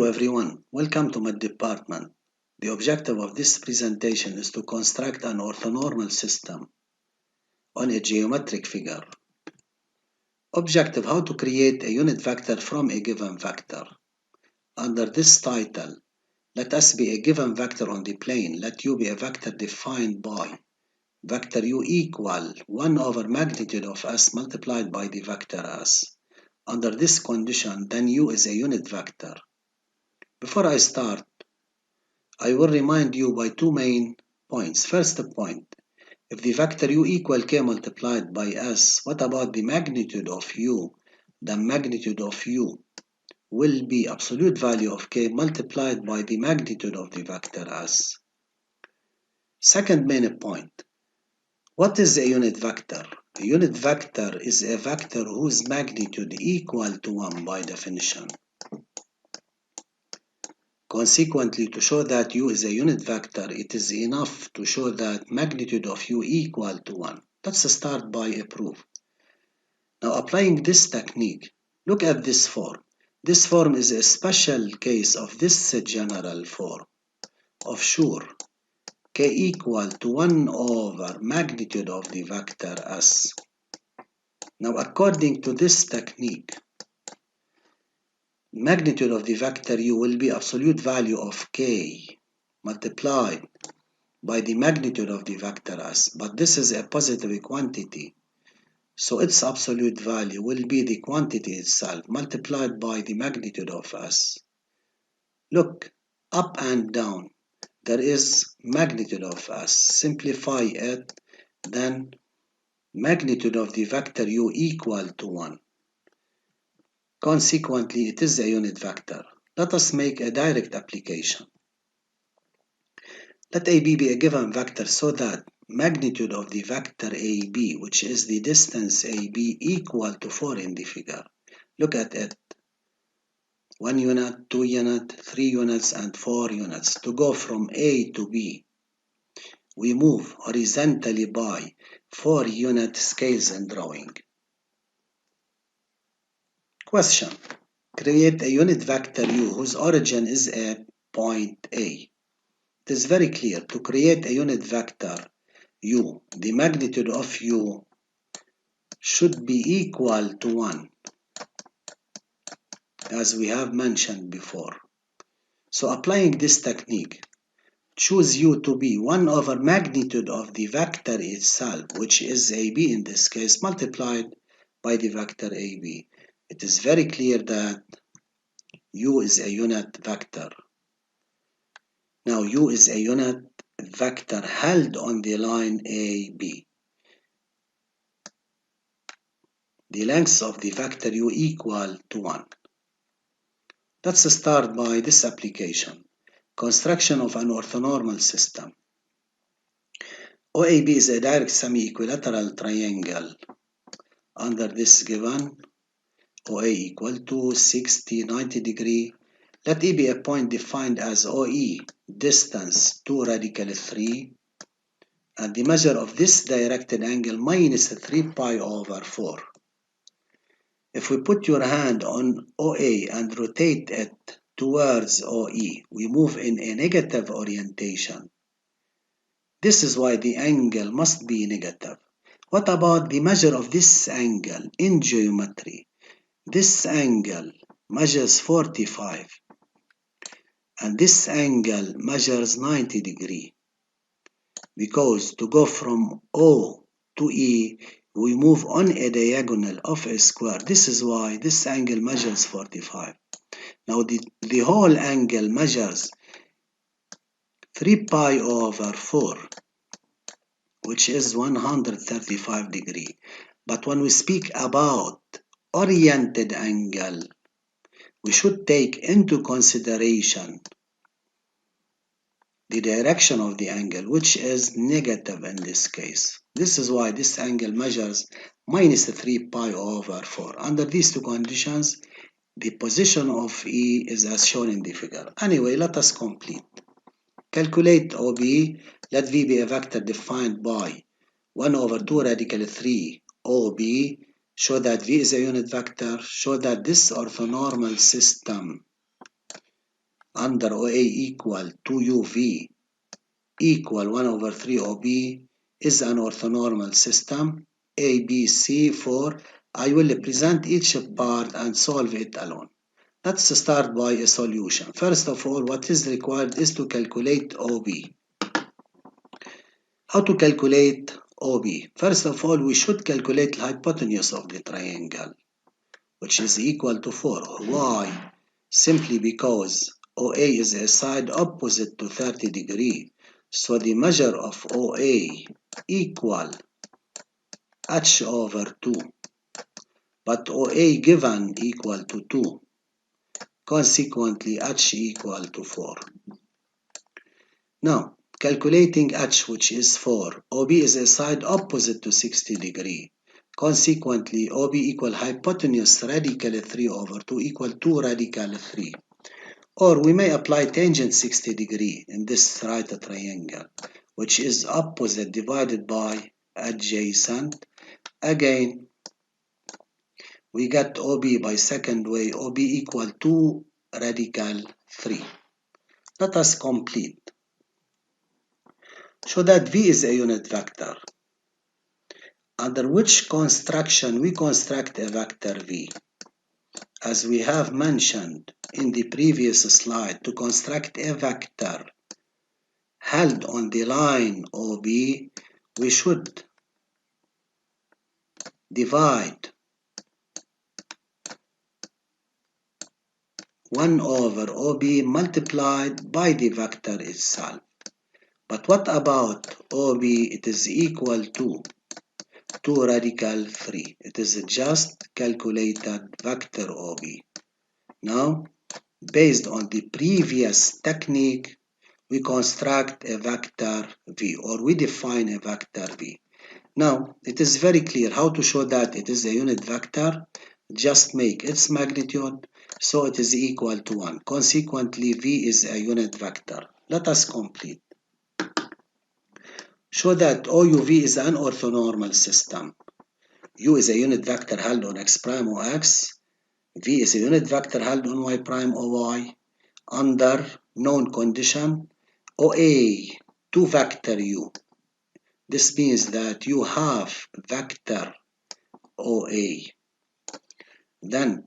everyone, welcome to my department. The objective of this presentation is to construct an orthonormal system on a geometric figure. Objective: how to create a unit vector from a given vector. Under this title, let S be a given vector on the plane. Let U be a vector defined by vector U equal 1 over magnitude of S multiplied by the vector S. Under this condition, then U is a unit vector. Before I start, I will remind you by two main points. First point, if the vector U equal K multiplied by S, what about the magnitude of U? The magnitude of U will be absolute value of K multiplied by the magnitude of the vector S. Second main point, what is a unit vector? A unit vector is a vector whose magnitude equal to 1 by definition. Consequently, to show that U is a unit vector, it is enough to show that magnitude of U equal to 1. Let's start by a proof. Now, applying this technique, look at this form. This form is a special case of this general form of sure K equal to 1 over magnitude of the vector S. Now, according to this technique, magnitude of the vector U will be absolute value of K multiplied by the magnitude of the vector S, but this is a positive quantity, so its absolute value will be the quantity itself multiplied by the magnitude of S. Look, up and down, there is magnitude of S. Simplify it, then magnitude of the vector U equal to 1. Consequently, it is a unit vector. Let us make a direct application. Let AB be a given vector so that magnitude of the vector AB, which is the distance AB, equal to 4 in the figure. Look at it. 1 unit, 2 units, 3 units, and 4 units. To go from A to B, we move horizontally by 4 unit scales in drawing. Question. Create a unit vector U whose origin is at point A. It is very clear. To create a unit vector U, the magnitude of U should be equal to 1, as we have mentioned before. So applying this technique, choose U to be 1 over magnitude of the vector itself, which is AB in this case, multiplied by the vector AB. It is very clear that U is a unit vector. Now U is a unit vector held on the line AB. The length of the vector U equal to 1. Let's start by this application. Construction of an orthonormal system. OAB is a direct semi-equilateral triangle. Under this given, OA equal to 60, 90 degree. Let E be a point defined as OE, distance 2 radical 3, and the measure of this directed angle minus 3 pi over 4. If we put your hand on OA and rotate it towards OE, we move in a negative orientation. This is why the angle must be negative. What about the measure of this angle in geometry? This angle measures 45 and this angle measures 90 degree, because to go from O to E we move on a diagonal of a square. This is why this angle measures 45. Now the whole angle measures 3 pi over 4, which is 135 degree. But when we speak about oriented angle, we should take into consideration the direction of the angle, which is negative in this case. This is why this angle measures minus 3 pi over 4. Under these two conditions, the position of E is as shown in the figure. Anyway, let us complete. Calculate OB. Let V be a vector defined by 1 over 2 radical 3 OB. Show that V is a unit vector. Show that this orthonormal system under OA equal 2UV equal 1 over 3 OB is an orthonormal system. A, B, C, 4. I will present each part and solve it alone. Let's start by a solution. First of all, what is required is to calculate OB. How to calculate OB? First of all, we should calculate the hypotenuse of the triangle, which is equal to 4. Why? Simply because OA is a side opposite to 30 degree. So the measure of OA equal h over 2. But OA given equal to 2. Consequently, h equal to 4. Now, calculating h, which is 4, OB is a side opposite to 60 degree. Consequently, OB equal hypotenuse radical 3 over 2 equal 2 radical 3. Or we may apply tangent 60 degree in this right triangle, which is opposite divided by adjacent. Again, we get OB by second way, OB equal 2 radical 3. Let us complete. Show that V is a unit vector. Under which construction we construct a vector V? As we have mentioned in the previous slide, to construct a vector held on the line OB, we should divide 1 over OB multiplied by the vector itself. But what about OB? It is equal to 2 radical 3. It is just calculated vector OB. Now, based on the previous technique, we construct a vector V, or we define a vector V. Now, it is very clear how to show that it is a unit vector. Just make its magnitude, so it is equal to 1. Consequently, V is a unit vector. Let us complete. Show that OUV is an orthonormal system. U is a unit vector held on x prime or x. V is a unit vector held on y prime or y. Under known condition, OA to vector U. This means that you have vector OA. Then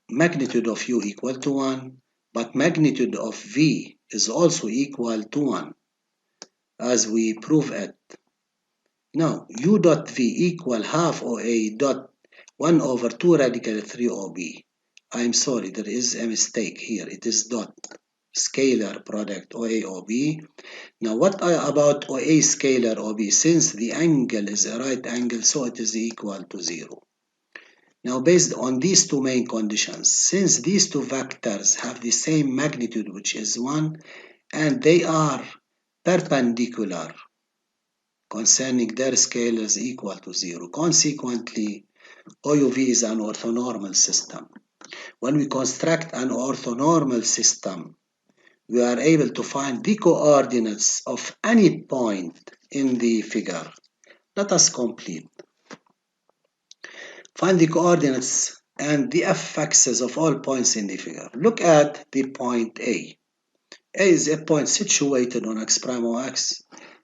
magnitude of U equal to 1, but magnitude of V is also equal to 1, as we prove it. Now, U dot V equal half OA dot 1 over 2 radical 3 OB. I'm sorry, there is a mistake here. It is dot scalar product OA OB. Now, what about OA scalar OB? Since the angle is a right angle, so it is equal to 0. Now, based on these two main conditions, since these two vectors have the same magnitude, which is 1, and they are perpendicular concerning their scalars equal to 0. Consequently, OUV is an orthonormal system. When we construct an orthonormal system, we are able to find the coordinates of any point in the figure. Let us complete. Find the coordinates and the f-axis of all points in the figure. Look at the point A. A is a point situated on x prime or x.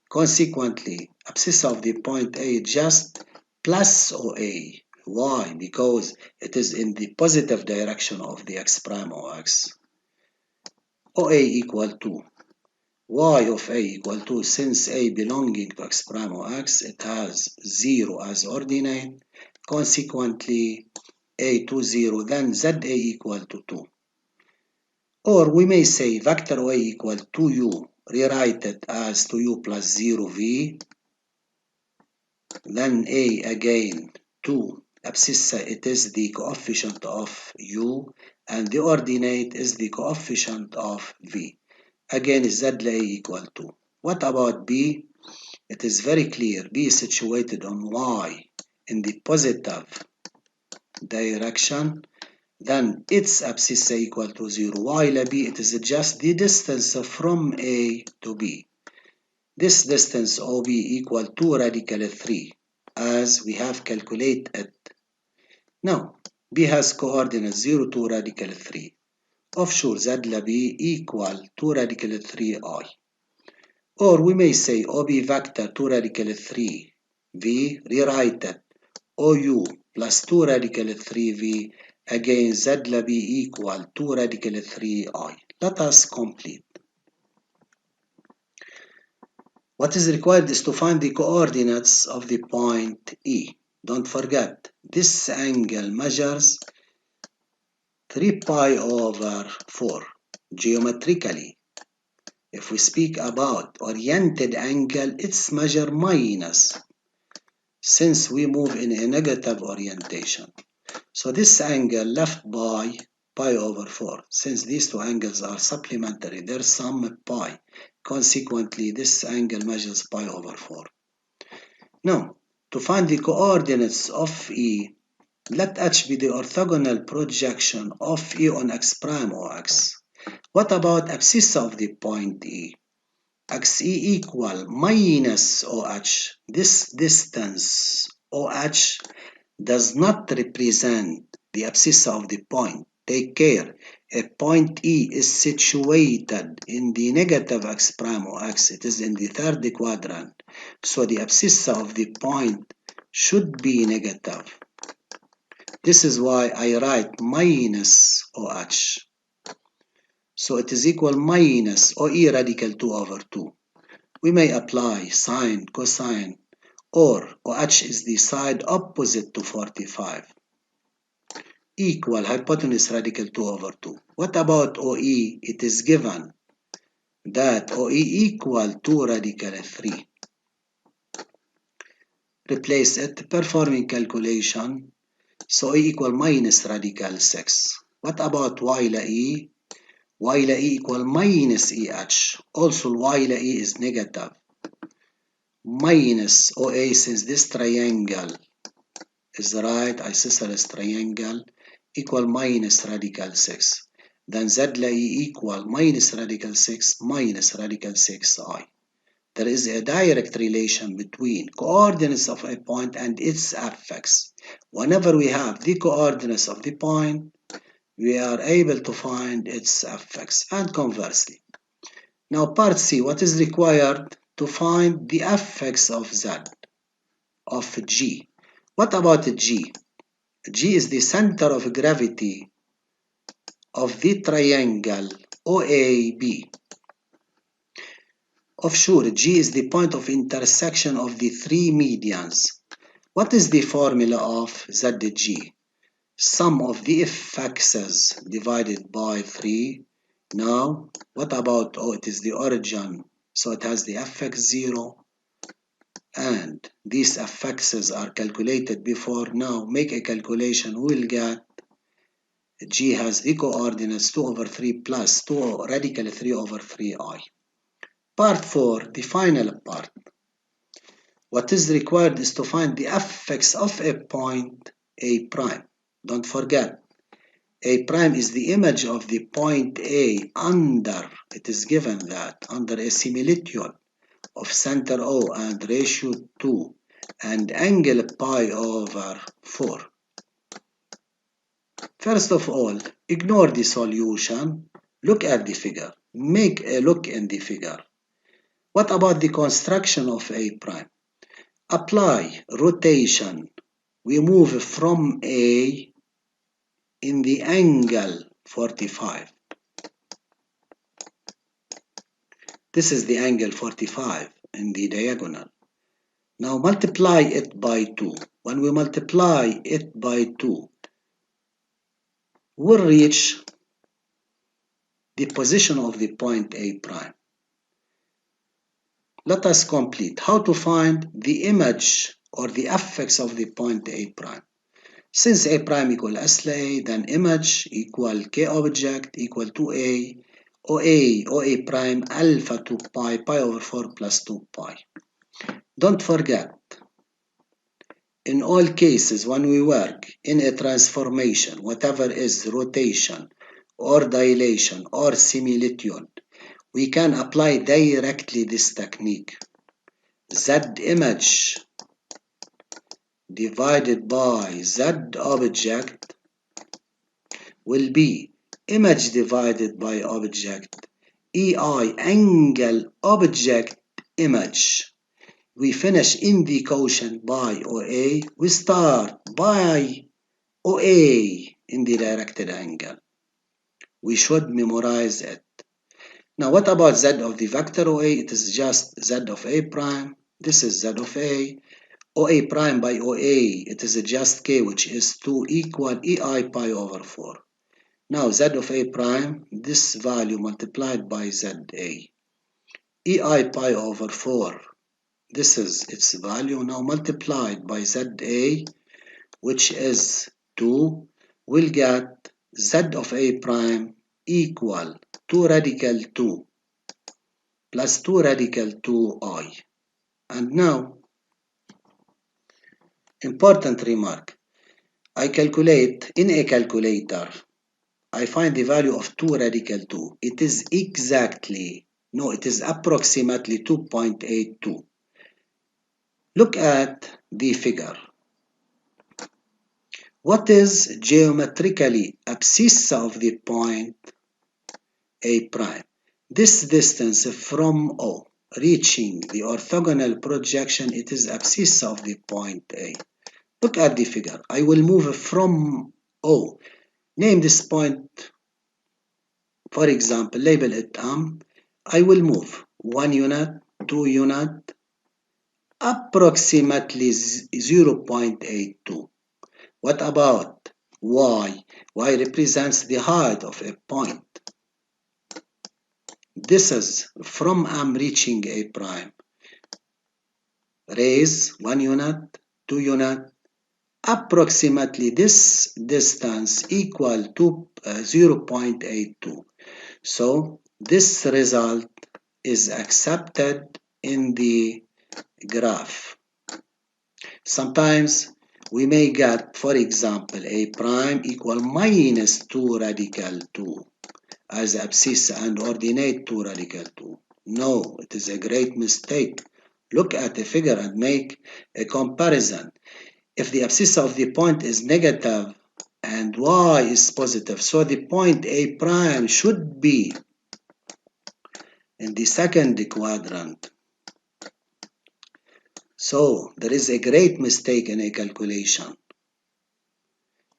Consequently, abscissa of the point A just plus OA. Why? Because it is in the positive direction of the x prime or x. OA equal to y of A equal to, since A belonging to x prime or x, it has 0 as ordinate. Consequently, A to 0, then ZA equal to 2. Or we may say vector OA equal to U, rewrite it as 2U plus 0V, then A again 2, abscissa it is the coefficient of U, and the ordinate is the coefficient of V. Again ZA equal to. What about B? It is very clear, B is situated on Y in the positive direction. Then its abscissa equal to 0. While B, it is just the distance from A to B. This distance OB equal to radical 3, as we have calculated it. Now, B has coordinates 0 to radical 3. of sure Z lab equal 2 radical 3I. Or we may say OB vector 2 radical 3V, rewrite it OU plus 2 radical 3V, again Z lab equal 2 radical 3I. Let us complete. What is required is to find the coordinates of the point E. Don't forget, this angle measures 3 pi over 4 geometrically. If we speak about oriented angle, it's measure minus, since we move in a negative orientation. So this angle left by pi over 4. Since these two angles are supplementary, their sum pi. Consequently, this angle measures pi over 4. Now, to find the coordinates of E, let H be the orthogonal projection of E on X prime or X. What about abscissa of the point E? XE equal minus OH. This distance OH does not represent the abscissa of the point. Take care, a point E is situated in the negative X prime or X. It is in the third quadrant. So the abscissa of the point should be negative. This is why I write minus OH. So it is equal minus OE radical 2 over 2. We may apply sine, cosine, or OH is the side opposite to 45. Equal hypotenuse radical 2 over 2. What about OE? It is given that OE equal 2 radical 3. Replace it, performing calculation. So E equal minus radical 6. What about Y la E? Y la E equal minus EH. Also Y la E is negative. Minus OA, since this triangle is the right isosceles triangle, equal minus radical 6. Then Z la E equal minus radical 6 minus radical 6I. There is a direct relation between coordinates of a point and its affix. Whenever we have the coordinates of the point, we are able to find its affix, and conversely. Now part C, what is required to find the affix of Z, of G? What about G? G is the center of gravity of the triangle OAB. Of sure, G is the point of intersection of the three medians. What is the formula of ZG? Sum of the effects divided by 3. Now, what about O? It is the origin, so it has the fx 0. And these effects are calculated before. Now, make a calculation. We will get G has the coordinates 2 over 3 plus 2 radical 3 over 3I. Part 4, the final part. What is required is to find the affix of a point A prime. Don't forget, A prime is the image of the point A under, it is given that, under a similitude of center O and ratio 2 and angle pi over 4. First of all, ignore the solution. Look at the figure. Make a look in the figure. What about the construction of A prime? Apply rotation. We move from A in the angle 45. This is the angle 45 in the diagonal. Now multiply it by 2. When we multiply it by 2, we'll reach the position of the point A prime. Let us complete. How to find the image or the affix of the point A prime. Since A prime equal S la A, then image equal K object equal to A, OA prime alpha 2 pi, pi over 4 plus 2 pi. Don't forget, in all cases when we work in a transformation, whatever is rotation or dilation or similitude, we can apply directly this technique. Z image divided by Z object will be image divided by object, EI angle object image. We finish in the quotient by OA. We start by OA in the directed angle. We should memorize it. Now what about Z of the vector OA? It is just Z of A prime. This is Z of A. OA prime by OA, it is just K, which is 2 equal EI pi over 4. Now Z of A prime, this value multiplied by ZA. EI pi over 4, this is its value now multiplied by ZA, which is 2, will get Z of A prime equal 2 radical 2 plus 2 radical 2I. And now, important remark. I calculate in a calculator. I find the value of 2 radical 2. It is exactly, no, it is approximately 2.82. Look at the figure. What is geometrically abscissa of the point A prime? This distance from O reaching the orthogonal projection, it is abscissa of the point A. Look at the figure. I will move from O. Name this point, for example, label it M. I will move 1 unit, 2 unit, approximately 0.82. What about Y? Y represents the height of a point. This is from M reaching A prime. Raise 1 unit, 2 unit, approximately this distance equal to 0.82. So this result is accepted in the graph. Sometimes we may get, for example, A prime equal minus 2 radical 2 as abscissa and ordinate 2 radical 2. No, it is a great mistake. Look at the figure and make a comparison. If the abscissa of the point is negative and Y is positive, so the point A prime should be in the second quadrant. So there is a great mistake in a calculation.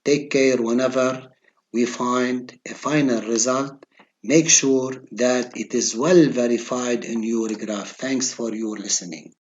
Take care whenever we find a final result. Make sure that it is well verified in your graph. Thanks for your listening.